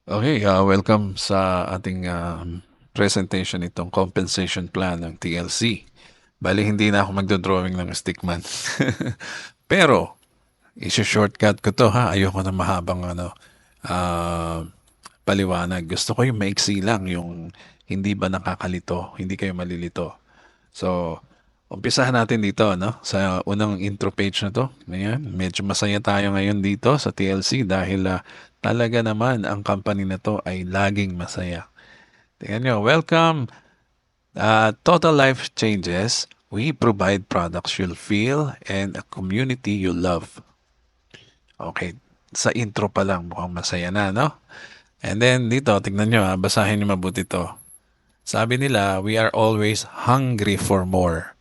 Okay, welcome sa ating presentation itong compensation plan ng TLC. Bali, hindi na ako magdo-drawing ng stickman. Pero, isi-shortcut ko to ha. Ayoko na mahabang ah, paliwanag. Gusto ko yung maiksi lang, yung hindi ba nakakalito, hindi kayo malilito. So, umpisahan natin dito, no? Sa unang intro page na to. Ayan, medyo masaya tayo ngayon dito sa TLC dahil talaga naman ang company na to ay laging masaya. Tingnan nyo, welcome. Total Life Changes. We provide products you'll feel and a community you love. Okay, sa intro pa lang mukhang masaya na, no? And then dito, tignan nyo basahin nyo mabuti to. Sabi nila, we are always hungry for more.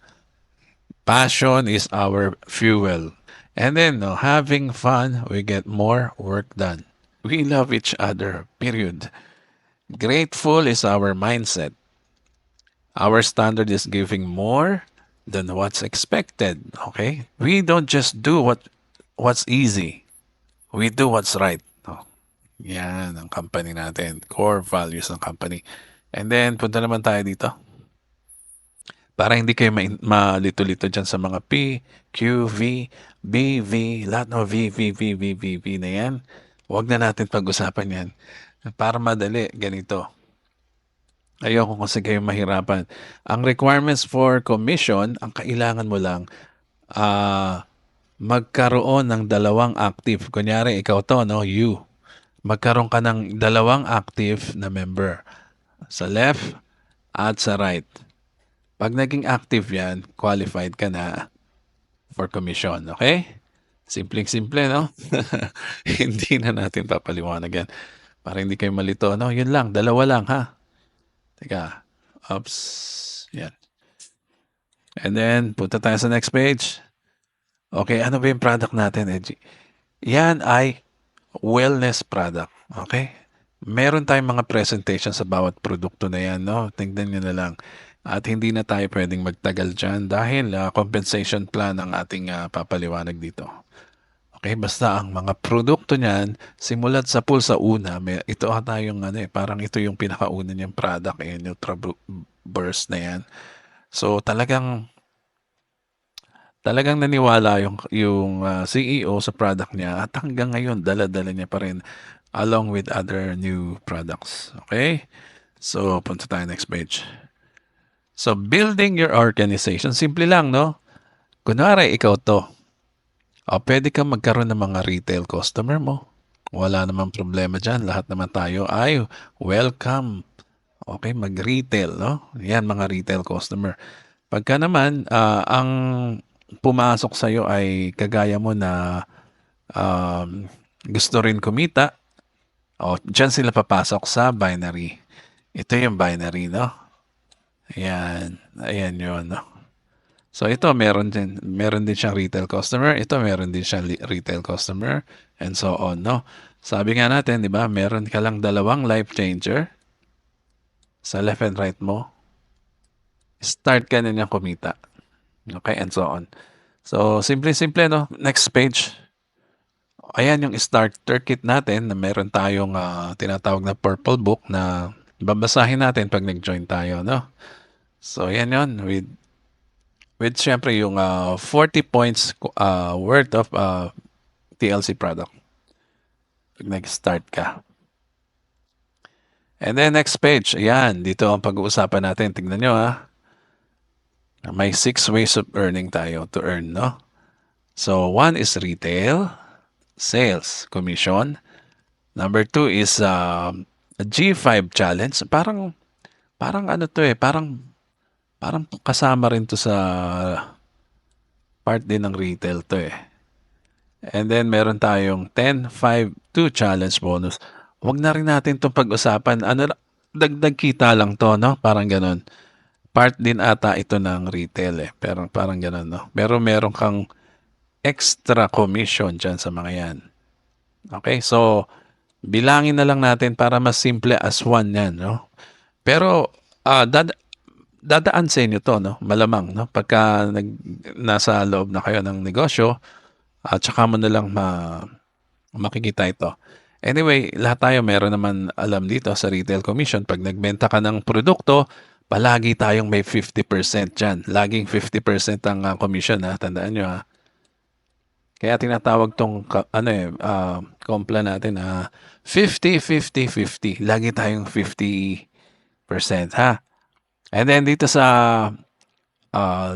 Passion is our fuel. And then, no, having fun, we get more work done. We love each other, period. Grateful is our mindset. Our standard is giving more than what's expected. Okay? We don't just do what's easy. We do what's right. Oh, yan ang company natin. Core values ng company. And then, punta naman tayo dito. Para hindi kayo malito-lito dyan sa mga P, Q, V, B, V, lahat ng V, V, V, V, V, V na yan. Huwag na natin pag-usapan yan. Para madali, ganito. Ayoko kasi kayo mahirapan. Ang requirements for commission, ang kailangan mo lang, magkaroon ng dalawang active. Kunyari, ikaw to, no? You. Magkaroon ka ng dalawang active na member. Sa left at sa right. Pag naging active yan, qualified ka na for commission. Okay? Simpleng-simple, no? Hindi na natin papaliwanag yan. Para hindi kayo malito, no? Yun lang, dalawa lang, ha? Teka. Oops. Yan. And then, punta tayo sa next page. Okay, ano ba yung product natin, Edgy? Yan ay wellness product. Okay? Meron tayong mga presentation sa bawat produkto na yan, no? Tingnan nyo na lang. At hindi na tayo pwedeng magtagal dyan dahil compensation plan ang ating papaliwanag dito. Okay, basta ang mga produkto niyan, simulat sa pool sa una, ito ata yung parang ito yung pinakauna niyang product, burst na yan. So talagang naniwala yung CEO sa product niya at hanggang ngayon dala-dala niya pa rin along with other new products. Okay? So punta tayo next page. So building your organization, simple lang, no? Kunwari ikaw to. Pwede kang magkaroon ng mga retail customer mo. Wala namang problema dyan. Lahat naman tayo ay welcome. Okay, mag-retail, no? Yan, mga retail customer. Pagka naman, ang pumasok sa'yo ay kagaya mo na gusto rin kumita, dyan sila papasok sa binary. Ito yung binary, no? Ayan. Ayan yun, no? So ito meron din siyang retail customer, ito meron din siyang retail customer and so on, no? Sabi nga natin, 'di ba, meron ka lang dalawang life changer sa left and right mo. Start ka na niyang kumita. Okay, and so on. So simple-simple, no? Next page. Ayan yung starter kit natin na meron tayong tinatawag na purple book na babasahin natin pag nag-join tayo, no? So ayan yon with syempre yung 40 points worth of TLC product pag nag-start ka. And then next page, ayan, dito ang pag-uusapan natin. Tignan nyo may 6 ways of earning tayo to earn, no? So, 1 is retail, sales, commission. Number 2 is a G5 challenge. Parang ano to parang kasama rin to sa part din ng retail to And then meron tayong 10, 5, 2 challenge bonus. Huwag na rin natin itong pag-usapan. Dagdag kita lang to, no? Parang ganun. Part din ata ito ng retail Pero parang ganun, no? Pero meron kang extra commission dyan sa mga yan. Okay? So, bilangin na lang natin para mas simple as one yan, no? Pero, dadaan sa inyo to, no? Malamang, no? Pagka nasa loob na kayo ng negosyo, at saka mo na lang makikita ito. Anyway, lahat tayo meron naman alam dito sa retail commission. Pag nagbenta ka ng produkto, palagi tayong may 50% dyan. Laging 50% ang commission, ha? Tandaan nyo, ha? Kaya tinatawag tong compla natin 50-50-50. Lagi tayong 50%, ha? And then dito sa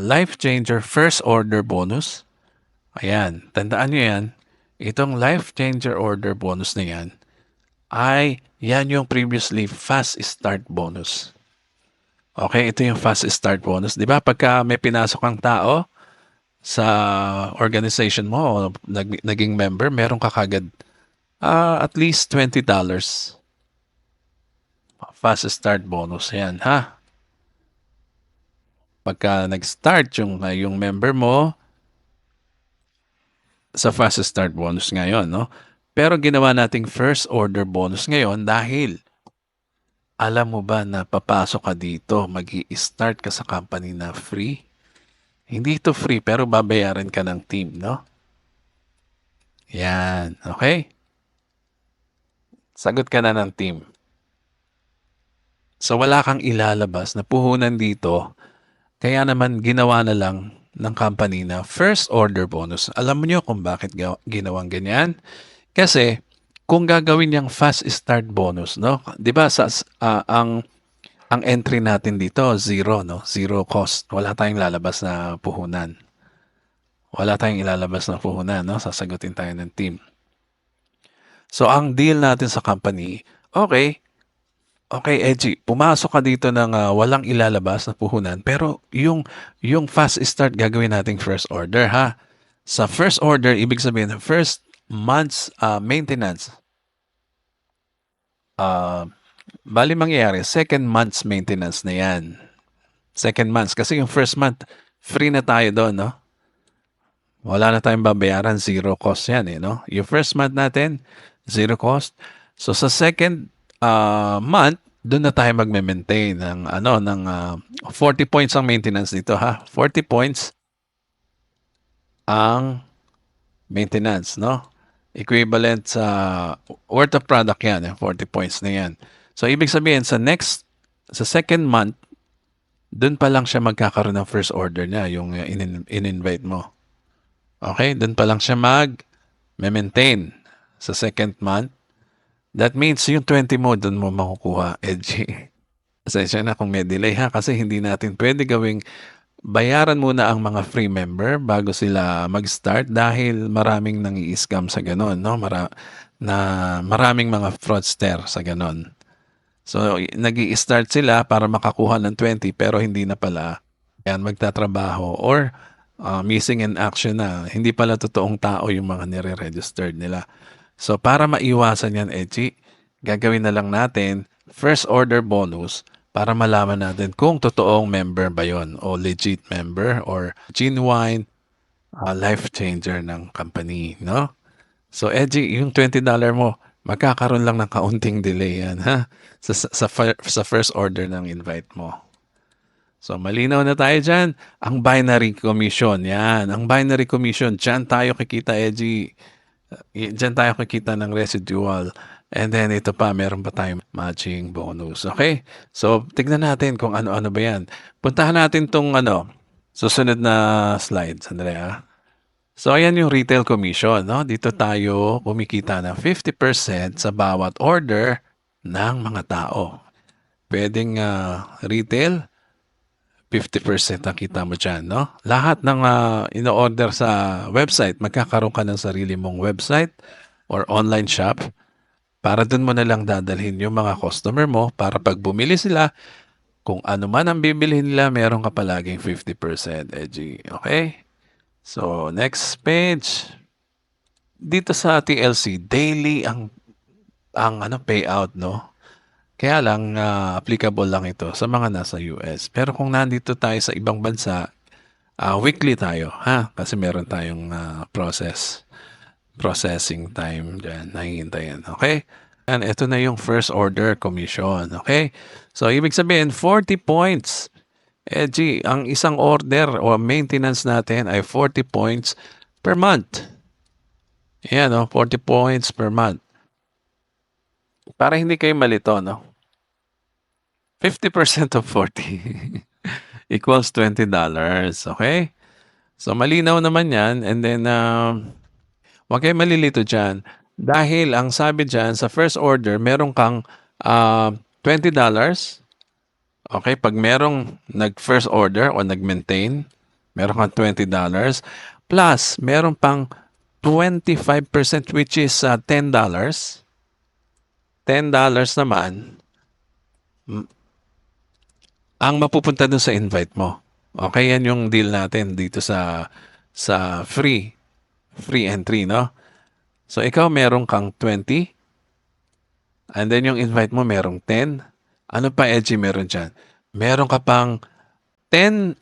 Life Changer First Order Bonus, ayan, tandaan nyo yan. Itong Life Changer Order Bonus na yan, yan yung previously Fast Start Bonus. Okay, ito yung Fast Start Bonus. Di ba, pagka may pinasok ang tao sa organization mo o naging member, meron ka kagad at least $20 Fast Start Bonus. Yan, ha? Pagka nag-start yung member mo sa Fast Start Bonus ngayon, no? Pero ginawa nating First Order Bonus ngayon dahil alam mo ba na papasok ka dito, mag-i-start ka sa company na free? Hindi ito free pero babayaran ka ng team, no? Yan, okay? Sagot ka na ng team. So wala kang ilalabas na puhunan dito, kaya naman ginawa na lang ng company na First Order Bonus. Alam mo nyo kung bakit ginawang ganyan? Kasi kung gagawin yung Fast Start Bonus, no? 'Di ba ang entry natin dito zero, no? Zero cost. Wala tayong lalabas na puhunan. Wala tayong ilalabas na puhunan, no? Sasagutin tayo ng team. So ang deal natin sa company, okay, Edgy, pumasok ka dito ng walang ilalabas na puhunan, pero yung fast start gagawin nating first order, ha? Sa first order, ibig sabihin, first month's maintenance. Bali mangyayari, second month's maintenance na yan. Second months, kasi yung first month, free na tayo doon, no? Wala na tayong babayaran, zero cost yan, no? Yung first month natin, zero cost. So sa second month, doon na tayo magme-maintain ng 40 points ang maintenance dito, ha. 40 points ang maintenance, no? Equivalent sa worth of product yan, 40 points na yan. So ibig sabihin sa second month, doon pa lang siya magkakaroon ng first order niya, yung in-invite mo. Okay, doon pa lang siya mag-maintain sa second month. That means yung 20 mo, doon mo makukuha, Edgy. Pasensya na kung may delay, ha, kasi hindi natin pwede gawing bayaran muna ang mga free member bago sila mag-start dahil maraming nang-i-scam sa ganon, no? Maraming mga fraudster sa ganon. So, nag-i-start sila para makakuha ng 20 pero hindi na pala yan magtatrabaho or missing in action na. Hindi pala totoong tao yung mga nire-registered nila. So, para maiwasan yan, Edgy, gagawin na lang natin first order bonus para malaman natin kung totoong member ba yon o legit member or genuine life changer ng company, no? So, Edgy, yung $20 mo, magkakaroon lang ng kaunting delay yan, ha? Sa first order ng invite mo. So, malinaw na tayo dyan. Ang binary commission, yan. Ang binary commission, dyan tayo kikita, Edgy. Diyan tayo kikita ng residual. And then ito pa, meron pa tayong matching bonus. Okay? So, tignan natin kung ano-ano ba yan. Puntahan natin tong susunod na slide. Sandali, ha? So, ayan yung retail commission. No? Dito tayo kumikita ng 50% sa bawat order ng mga tao. Pwedeng retail, 50% ang kita mo dyan, no? Lahat ng ino-order sa website, magkakaroon ka ng sarili mong website or online shop para dun mo na lang dadalhin yung mga customer mo para pag bumili sila, kung ano man ang bibilhin nila, meron ka palaging 50%, Edgy. Okay? So, next page. Dito sa TLC, daily ang payout, no? Kaya lang, applicable lang ito sa mga nasa US. Pero kung nandito tayo sa ibang bansa, weekly tayo, ha? Kasi meron tayong processing time dyan, nahihintayin. Okay? And ito na yung first order commission. Okay? So, ibig sabihin, 40 points. Edgy, ang isang order o maintenance natin ay 40 points per month. Yan, 40 points per month. para hindi kayo malito, no? 50% of 40 equals $20. Okay? So, malinaw naman yan. And then, huwag kayo malilito dyan. Dahil ang sabi dyan, sa first order, meron kang $20. Okay? Pag merong nag-first order o nag-maintain, meron kang $20. Plus, meron pang 25% which is $10. $10 naman ang mapupunta dun sa invite mo. Okay, yan yung deal natin dito sa free entry, no? So ikaw meron kang 20 and then yung invite mo merong 10. Ano pa edgy meron diyan? Meron ka pang 10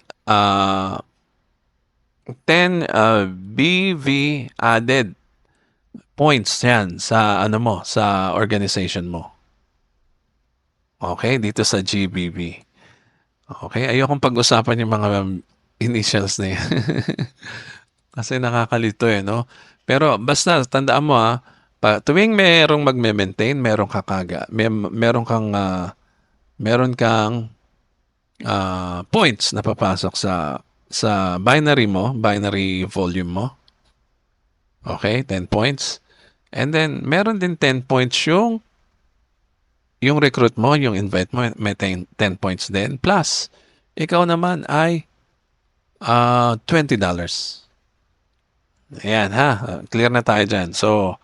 BV added points yan sa ano mo, sa organization mo. Okay, dito sa GBB. Okay, ayokong pag-usapan yung mga initials na yan. Kasi nakakalito no? Pero basta tandaan mo tuwing merong magme-maintain, meron kang points na papasok sa binary mo, binary volume mo. Okay, 10 points. And then meron din 10 points yung recruit mo, yung invite mo, may 10 points din. Plus, ikaw naman ay $20. Ayan clear na tayo dyan. So,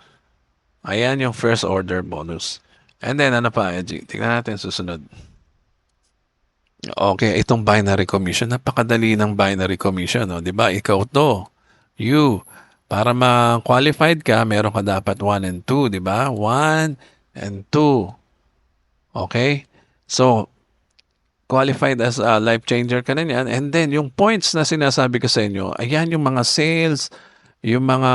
ayan yung first order bonus. And then, ano pa, Edgy? Tingnan natin susunod. Okay, itong binary commission. Napakadali ng binary commission. No? Diba? Ikaw to. You. Para ma-qualified ka, meron ka dapat 1 and 2. Diba? 1 and 2. Okay? So, qualified as a life changer ka na yan. And then, yung points na sinasabi ko sa inyo, ayan yung mga sales, yung mga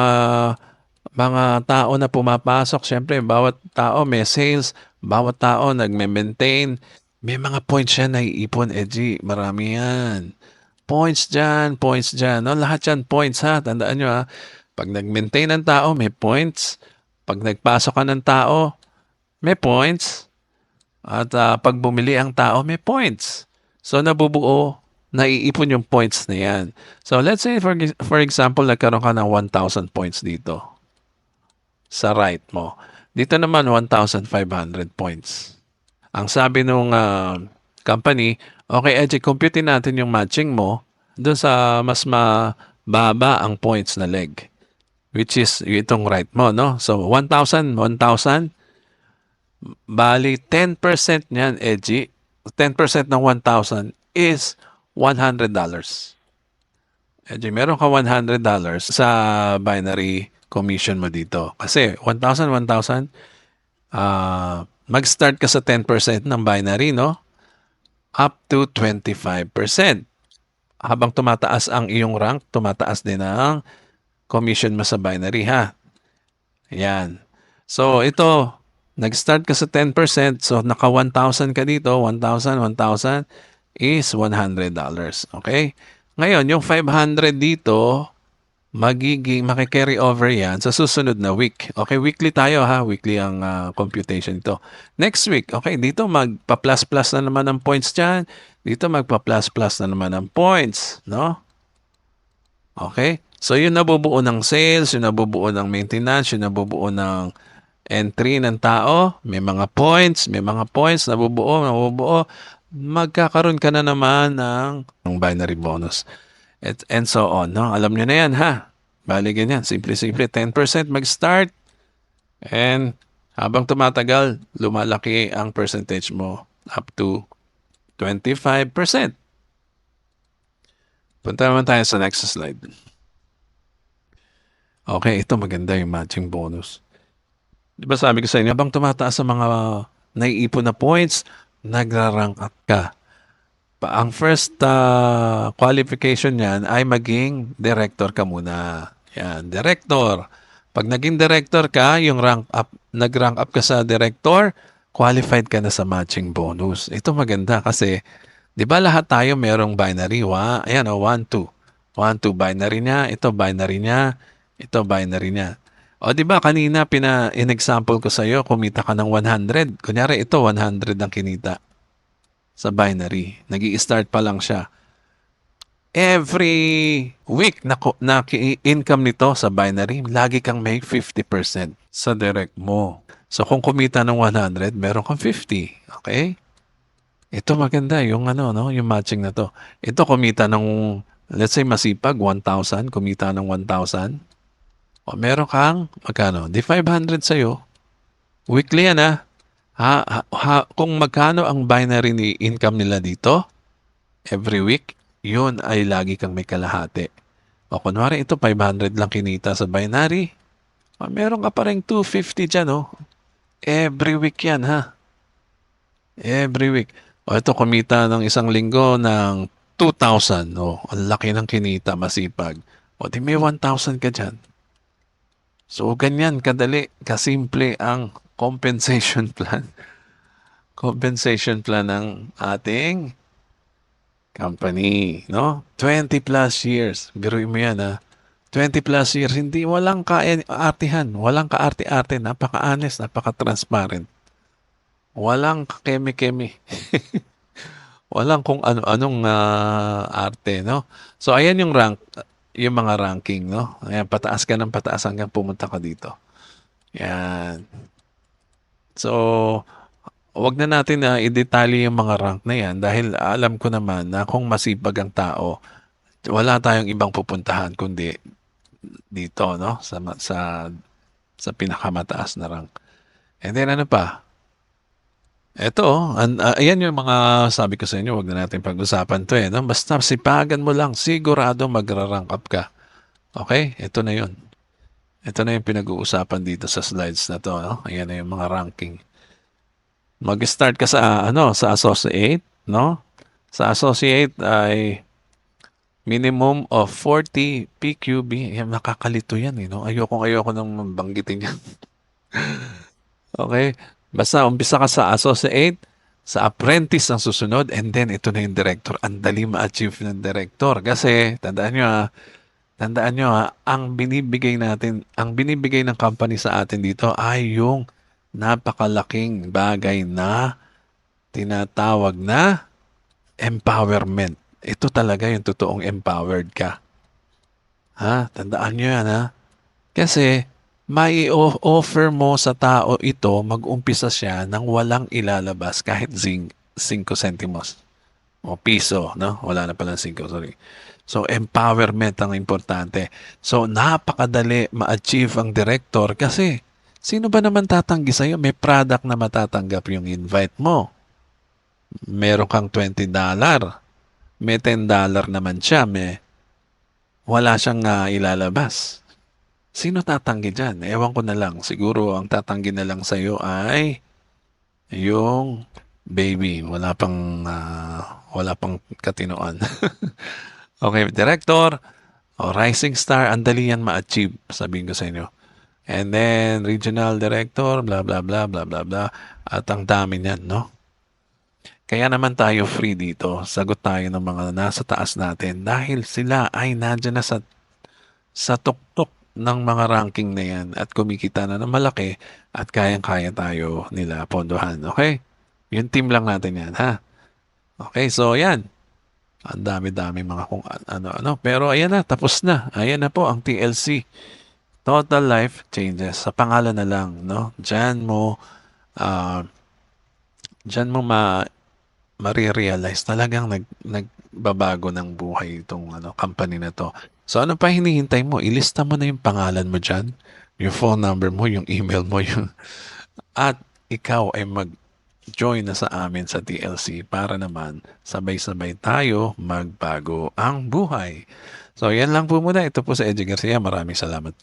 tao na pumapasok. Siyempre, bawat tao may sales, bawat tao nagme-maintain. May mga points yan na iipon, Edgy. Marami yan. Points dyan. No? Lahat yan points Tandaan nyo Pag nag-maintain ng tao, may points. Pag nagpasok ka ng tao, may points. At pag bumili ang tao, may points. So, nabubuo, naiipon yung points na yan. So, let's say, for example, nagkaroon ka ng 1,000 points dito sa right mo. Dito naman, 1,500 points. Ang sabi nung company, okay, Edgy, computein natin yung matching mo doon sa mas mababa ang points na leg. Which is itong right mo, no? So, 1,000. Bali, 10% niyan, Edgy. 10% ng 1,000 is $100. Edgy, meron ka $100 sa binary commission mo dito. Kasi 1,000, mag-start ka sa 10% ng binary, no? Up to 25%. Habang tumataas ang iyong rank, tumataas din ang commission mo sa binary, Ayan. So, ito, nag-start ka sa 10%, so naka 1,000 ka dito, 1,000 is $100. Okay? Ngayon, yung 500 dito, maki-carry over yan sa susunod na week. Okay, weekly tayo weekly ang computation ito. Next week, okay, dito magpa-plus-plus na naman ang points dyan. Dito magpa-plus-plus na naman ang points, no? Okay, so yung nabubuo ng sales, yung nabubuo ng maintenance, yung nabubuo ng entry ng tao, may mga points, nabubuo, magkakaroon ka na naman ng binary bonus. And so on, no? Alam nyo na yan, Bali ganyan, simple-simple, 10% mag-start. And habang tumatagal, lumalaki ang percentage mo up to 25%. Punta naman tayo sa next slide. Okay, ito maganda yung matching bonus. Di ba sabi ko sa inyo, habang tumataas ang mga naiipon na points, nagra-rank up ka. Ang first qualification niyan ay maging director ka muna. Yan, director. Pag naging director ka, nag-rank up ka sa director, qualified ka na sa matching bonus. Ito maganda kasi, di ba lahat tayo merong binary? Ayan, 1, 2. 1, 2 binary niya, ito binary niya, ito binary niya. O 'di ba kanina in-example ko sa'yo kumita ka ng 100. Kunyari ito 100 ang kinita sa binary. Nag-i-start pa lang siya. Every week na income nito sa binary, lagi kang may 50% sa direct mo. So kung kumita ng 100, meron kang 50. Okay? Ito maganda yung ano, no, yung matching na to. Ito kumita ng, let's say masipag, 1,000, kumita ng 1,000. O meron kang, magkano? Di 500 sa'yo. Weekly yan ha. Kung magkano ang binary ni income nila dito, every week, yun ay lagi kang may kalahati. O kunwari ito, 500 lang kinita sa binary. O, meron ka pa rin 250 dyan, oh. Every week yan, ha? Every week. O ito, kumita ng isang linggo ng 2,000. O, ang laki ng kinita, masipag. O, di may 1,000 ka dyan. So, ganyan kadali, kasimple ang compensation plan. Compensation plan ng ating company, no? 20 plus years. Biruin mo yan, ha? 20 plus years, hindi, walang kaartihan, walang kaarte-arte, napaka-honest, napaka-transparent. Walang keme-keme. Walang kung ano-anong arte, no? So, ayan yung yung mga ranking, no? Ayan, pataas ka ng pataas hanggang pumunta ka dito. Yan. So, wag na natin na i-detalye yung mga rank na yan dahil alam ko naman na kung masipag ang tao, wala tayong ibang pupuntahan kundi dito, no? Sa pinakamataas na rank. And then ano pa? Ito, ayan yung mga sabi ko sa inyo, wag na natin pag-usapan to no? Basta sipagan mo lang, sigurado magra-rank up ka. Okay? Ito na yun. Ito na yung pinag-uusapan dito sa slides na to, no? Ayan na yung mga ranking. Mag-start ka sa sa associate, no? Sa associate ay minimum of 40 PQB. Yan, nakakalito yan, no? Ayoko nang banggitin yan. Okay? Basta umpisa ka sa associate, sa apprentice ang susunod, and then ito na yung director. Ang dali ma-achieve ng director. Kasi, tandaan nyo ang binibigay ng company sa atin dito ay yung napakalaking bagay na tinatawag na empowerment. Ito talaga yung totoong empowered ka. Tandaan nyo yan, Kasi, may offer mo sa tao ito, mag-umpisa siya nang walang ilalabas kahit 5 centimos o piso, no? Wala na palang 5, sorry. So, empowerment ang importante. So, napakadali ma-achieve ang director kasi sino ba naman tatanggi sa'yo? May product na matatanggap yung invite mo. Meron kang $20. May $10 naman siya. Wala siyang ilalabas. Sino tatanggi dyan? Ewan ko na lang. Siguro ang tatanggi na lang sa'yo ay yung baby. Wala pang katinoan. Okay, director o rising star, ang dali yan ma-achieve, sabihin ko sa inyo. And then, regional director, blah, blah, blah, blah, blah, blah. At ang dami niyan, no? Kaya naman tayo free dito. Sagot tayo ng mga nasa taas natin dahil sila ay nandiyan na sa tuktok ng mga ranking na yan at kumikita na ng malaki at kayang-kaya tayo nila pondohan. Okay? Yung team lang natin yan, ha? Okay, so yan. Ang dami-dami mga kung ano-ano. Pero ayan na, tapos na. Ayan na po ang TLC. Total Life Changes. Sa pangalan na lang, no? Diyan mo marirealize talagang nagbabago ng buhay itong company na to. So ano pa hinihintay mo? Ilista mo na yung pangalan mo dyan, yung phone number mo, yung email mo, at ikaw ay mag-join na sa amin sa TLC para naman sabay-sabay tayo magbago ang buhay. So yan lang po muna. Ito po sa Eddie Garcia. Maraming salamat.